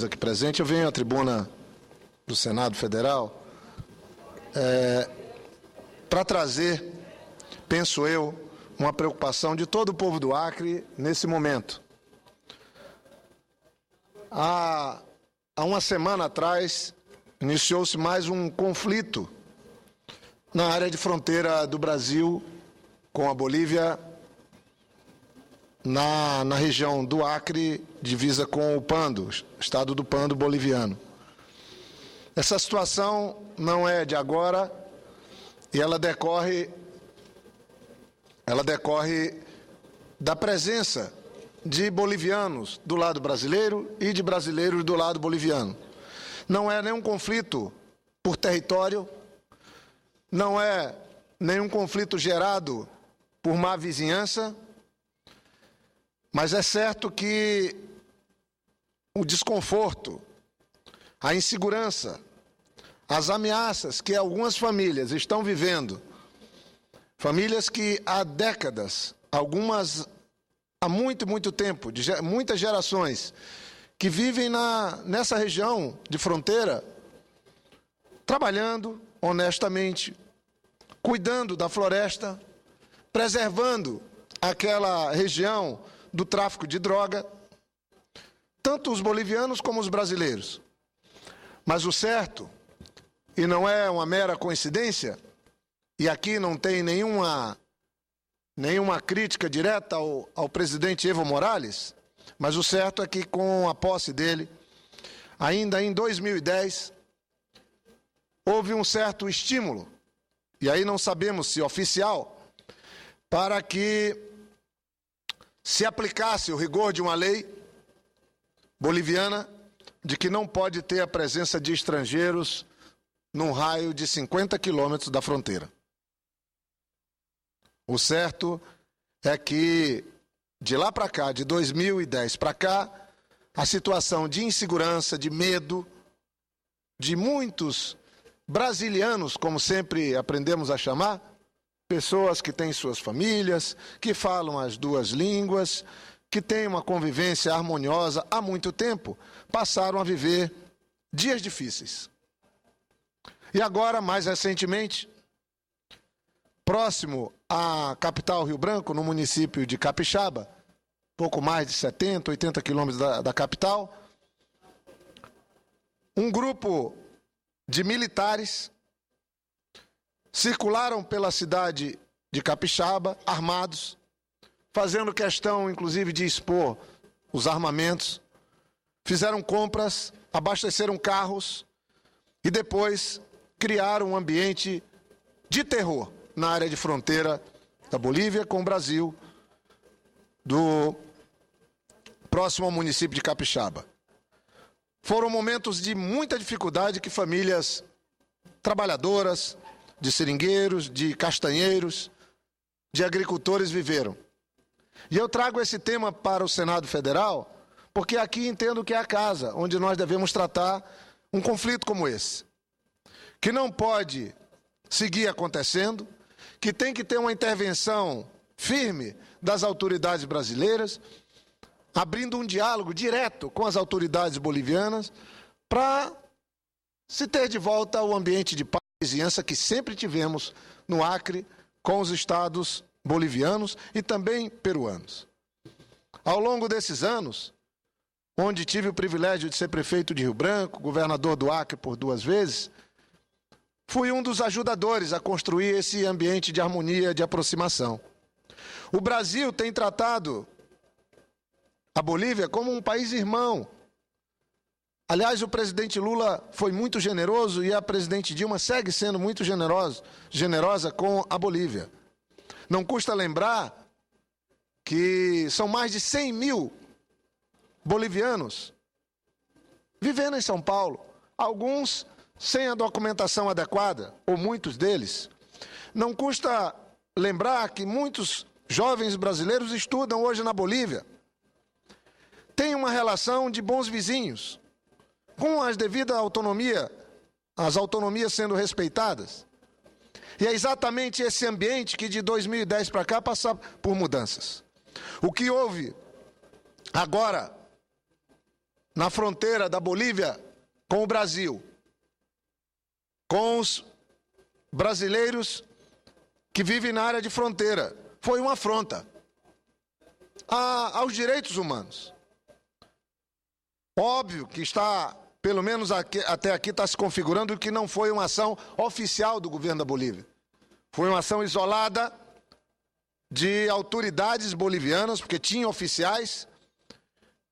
aqui presentes. Eu venho à tribuna do Senado Federal para trazer, penso eu, uma preocupação de todo o povo do Acre nesse momento. Há uma semana atrás, iniciou-se mais um conflito na área de fronteira do Brasil com a Bolívia, na região do Acre, divisa com o Pando, estado do Pando boliviano. Essa situação não é de agora e ela decorre da presença de bolivianos do lado brasileiro e de brasileiros do lado boliviano. Não é nenhum conflito por território, não é nenhum conflito gerado por má vizinhança, mas é certo que o desconforto, a insegurança, as ameaças que algumas famílias estão vivendo, famílias que há décadas, algumas há muito tempo, de muitas gerações, que vivem nessa região de fronteira, trabalhando honestamente, cuidando da floresta, preservando aquela região do tráfico de droga, tanto os bolivianos como os brasileiros. Mas o certo, e não é uma mera coincidência, e aqui não tem nenhuma crítica direta ao presidente Evo Morales, mas o certo é que com a posse dele, ainda em 2010, houve um certo estímulo, e aí não sabemos se oficial, para que se aplicasse o rigor de uma lei boliviana de que não pode ter a presença de estrangeiros num raio de 50 quilômetros da fronteira. O certo é que, de lá para cá, de 2010 para cá, a situação de insegurança, de medo, de muitos brasilianos, como sempre aprendemos a chamar, pessoas que têm suas famílias, que falam as duas línguas, que têm uma convivência harmoniosa há muito tempo, passaram a viver dias difíceis. E agora, mais recentemente, próximo à capital Rio Branco, no município de Capixaba, pouco mais de 70, 80 quilômetros da capital, um grupo de militares circularam pela cidade de Capixaba, armados, fazendo questão, inclusive, de expor os armamentos, fizeram compras, abasteceram carros e depois criaram um ambiente de terror na área de fronteira da Bolívia com o Brasil, do próximo ao município de Capixaba. Foram momentos de muita dificuldade que famílias trabalhadoras, de seringueiros, de castanheiros, de agricultores viveram. E eu trago esse tema para o Senado Federal, porque aqui entendo que é a casa onde nós devemos tratar um conflito como esse, que não pode seguir acontecendo, que tem que ter uma intervenção firme das autoridades brasileiras, abrindo um diálogo direto com as autoridades bolivianas para se ter de volta o ambiente de paz e vizinhança que sempre tivemos no Acre com os estados bolivianos e também peruanos. Ao longo desses anos, onde tive o privilégio de ser prefeito de Rio Branco, governador do Acre por 2 vezes, fui um dos ajudadores a construir esse ambiente de harmonia, de aproximação. O Brasil tem tratado a Bolívia como um país irmão. Aliás, o presidente Lula foi muito generoso e a presidente Dilma segue sendo muito generosa com a Bolívia. Não custa lembrar que são mais de 100 mil bolivianos vivendo em São Paulo, alguns sem a documentação adequada, ou muitos deles. Não custa lembrar que muitos jovens brasileiros estudam hoje na Bolívia. Tem uma relação de bons vizinhos, com a devida autonomia, as autonomias sendo respeitadas. E é exatamente esse ambiente que de 2010 para cá passa por mudanças. O que houve agora, na fronteira da Bolívia com o Brasil, com os brasileiros que vivem na área de fronteira. Foi uma afronta aos direitos humanos. Óbvio que está, pelo menos até aqui, está se configurando que não foi uma ação oficial do governo da Bolívia. Foi uma ação isolada de autoridades bolivianas, porque tinha oficiais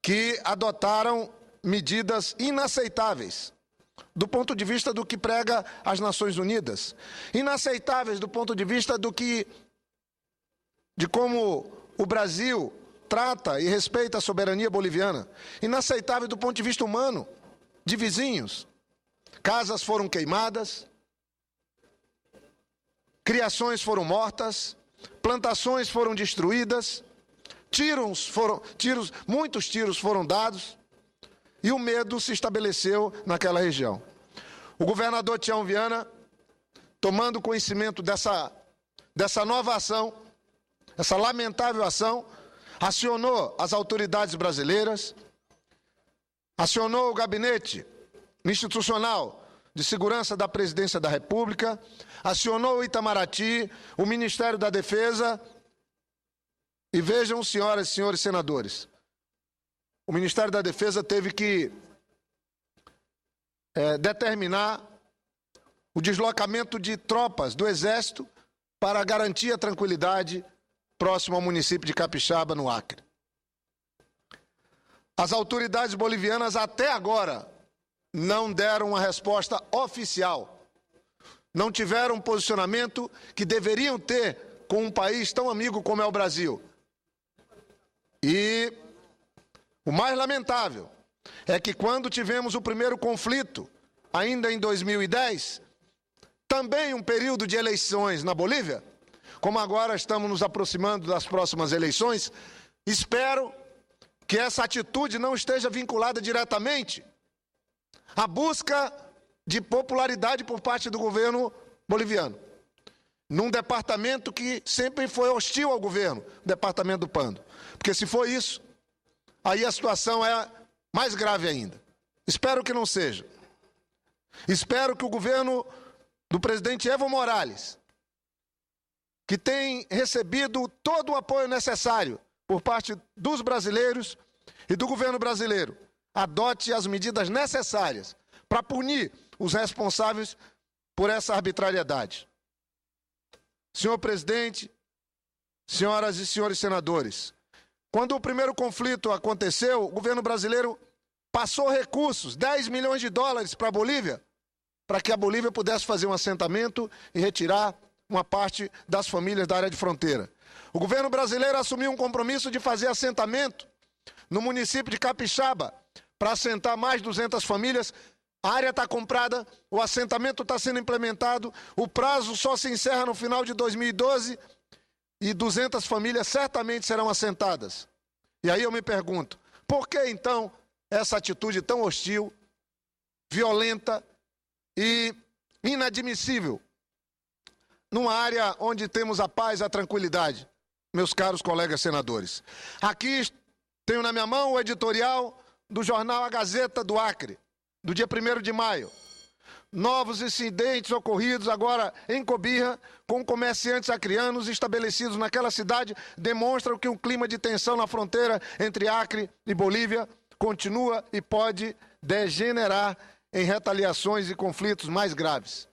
que adotaram medidas inaceitáveis do ponto de vista do que prega as Nações Unidas, inaceitáveis do ponto de vista de como o Brasil trata e respeita a soberania boliviana, inaceitável do ponto de vista humano, de vizinhos. Casas foram queimadas, criações foram mortas, plantações foram destruídas, muitos tiros foram dados e o medo se estabeleceu naquela região. O governador Tião Viana, tomando conhecimento dessa nova ação, essa lamentável ação, acionou as autoridades brasileiras, acionou o gabinete institucional de segurança da Presidência da República, acionou o Itamaraty, o Ministério da Defesa, e vejam, senhoras e senhores senadores, o Ministério da Defesa teve que determinar o deslocamento de tropas do Exército para garantir a tranquilidade próximo ao município de Capixaba, no Acre. As autoridades bolivianas até agora não deram uma resposta oficial, não tiveram um posicionamento que deveriam ter com um país tão amigo como é o Brasil. E o mais lamentável é que quando tivemos o primeiro conflito, ainda em 2010, também um período de eleições na Bolívia, como agora estamos nos aproximando das próximas eleições, espero que essa atitude não esteja vinculada diretamente à busca de popularidade por parte do governo boliviano, num departamento que sempre foi hostil ao governo, o departamento do Pando. Porque se for isso, aí a situação é mais grave ainda. Espero que não seja. Espero que o governo do presidente Evo Morales, que tem recebido todo o apoio necessário por parte dos brasileiros e do governo brasileiro, adote as medidas necessárias para punir os responsáveis por essa arbitrariedade. Senhor presidente, senhoras e senhores senadores, quando o primeiro conflito aconteceu, o governo brasileiro passou recursos, 10 milhões de dólares para a Bolívia, para que a Bolívia pudesse fazer um assentamento e retirar uma parte das famílias da área de fronteira. O governo brasileiro assumiu um compromisso de fazer assentamento no município de Capixaba, para assentar mais 200 famílias. A área está comprada, o assentamento está sendo implementado, o prazo só se encerra no final de 2012 e 200 famílias certamente serão assentadas. E aí eu me pergunto, por que então essa atitude tão hostil, violenta e inadmissível numa área onde temos a paz e a tranquilidade, meus caros colegas senadores? Aqui tenho na minha mão o editorial do jornal A Gazeta do Acre, do dia 1º de maio. Novos incidentes ocorridos agora em Cobija com comerciantes acreanos estabelecidos naquela cidade demonstram que o clima de tensão na fronteira entre Acre e Bolívia continua e pode degenerar em retaliações e conflitos mais graves.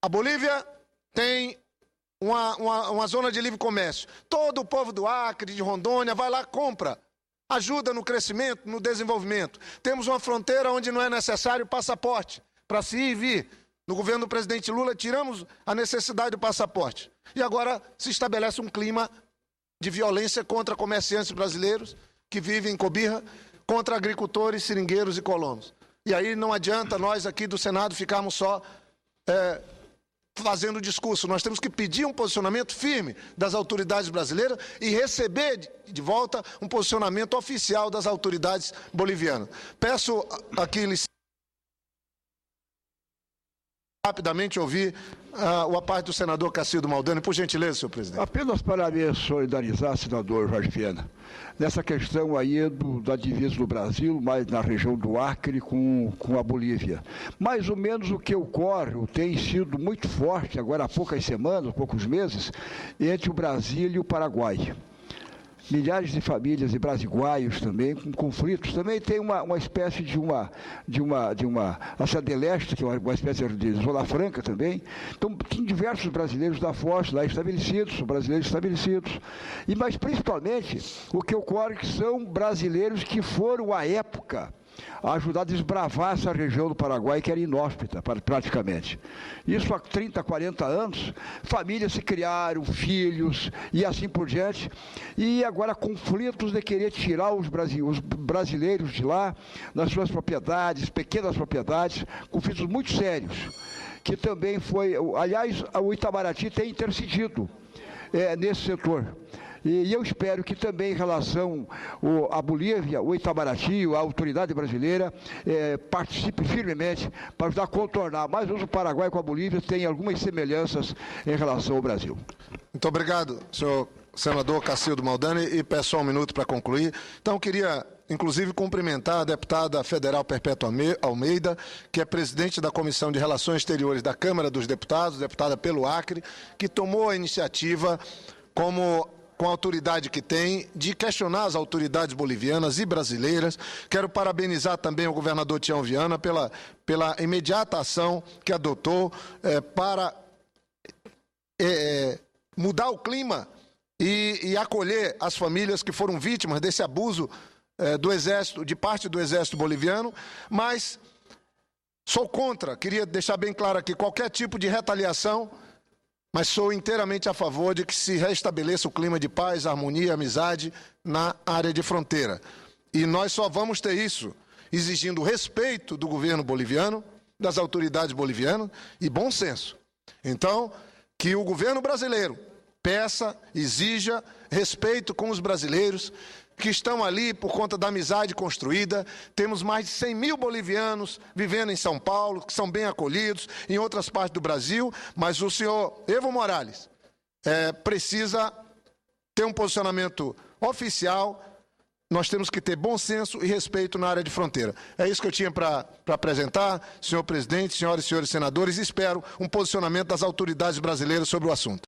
A Bolívia tem uma zona de livre comércio. Todo o povo do Acre, de Rondônia, vai lá, compra, ajuda no crescimento, no desenvolvimento. Temos uma fronteira onde não é necessário passaporte para se ir e vir. No governo do presidente Lula, tiramos a necessidade do passaporte. E agora se estabelece um clima de violência contra comerciantes brasileiros que vivem em Cobija, contra agricultores, seringueiros e colonos. E aí não adianta nós aqui do Senado ficarmos só fazendo discurso. Nós temos que pedir um posicionamento firme das autoridades brasileiras e receber de volta um posicionamento oficial das autoridades bolivianas. Peço aqui licença. rapidamente ouvir a parte do senador Cacildo Maldani. Por gentileza, senhor presidente. Apenas para me solidarizar, senador Jorge Viana, nessa questão aí da divisa do Brasil, mais na região do Acre com a Bolívia. Mais ou menos o que ocorre, tem sido muito forte agora há poucas semanas, poucos meses, entre o Brasil e o Paraguai. Milhares de famílias e brasiguaios também, com conflitos. Também tem uma espécie de uma Cidade Leste, que é uma espécie de Zona Franca também. Então, tem diversos brasileiros da Foz lá estabelecidos, brasileiros estabelecidos. Mas, principalmente, o que ocorre que são brasileiros que foram, à época, a ajudar a desbravar essa região do Paraguai, que era inóspita, praticamente. Isso há 30, 40 anos, famílias se criaram, filhos, e assim por diante. E agora conflitos de querer tirar os brasileiros de lá, nas suas propriedades, pequenas propriedades, conflitos muito sérios, que também foi... Aliás, o Itamaraty tem intercedido nesse setor. E eu espero que também em relação à Bolívia, o Itamaraty, a autoridade brasileira, participe firmemente para ajudar a contornar. Mas o Paraguai com a Bolívia tem algumas semelhanças em relação ao Brasil. Muito obrigado, senhor senador Cacildo Maldani, e peço só um minuto para concluir. Então, queria, inclusive, cumprimentar a deputada federal Perpétua Almeida, que é presidente da Comissão de Relações Exteriores da Câmara dos Deputados, deputada pelo Acre, que tomou a iniciativa com a autoridade que tem, de questionar as autoridades bolivianas e brasileiras. Quero parabenizar também o governador Tião Viana pela imediata ação que adotou para mudar o clima e acolher as famílias que foram vítimas desse abuso do Exército, de parte do Exército boliviano, mas sou contra, queria deixar bem claro aqui, qualquer tipo de retaliação, mas sou inteiramente a favor de que se restabeleça o clima de paz, harmonia, amizade na área de fronteira. E nós só vamos ter isso exigindo respeito do governo boliviano, das autoridades bolivianas e bom senso. Então, que o governo brasileiro peça, exija respeito com os brasileiros que estão ali por conta da amizade construída. Temos mais de 100 mil bolivianos vivendo em São Paulo, que são bem acolhidos, em outras partes do Brasil, mas o senhor Evo Morales precisa ter um posicionamento oficial. Nós temos que ter bom senso e respeito na área de fronteira. É isso que eu tinha para apresentar, senhor presidente, senhoras e senhores senadores, e espero um posicionamento das autoridades brasileiras sobre o assunto.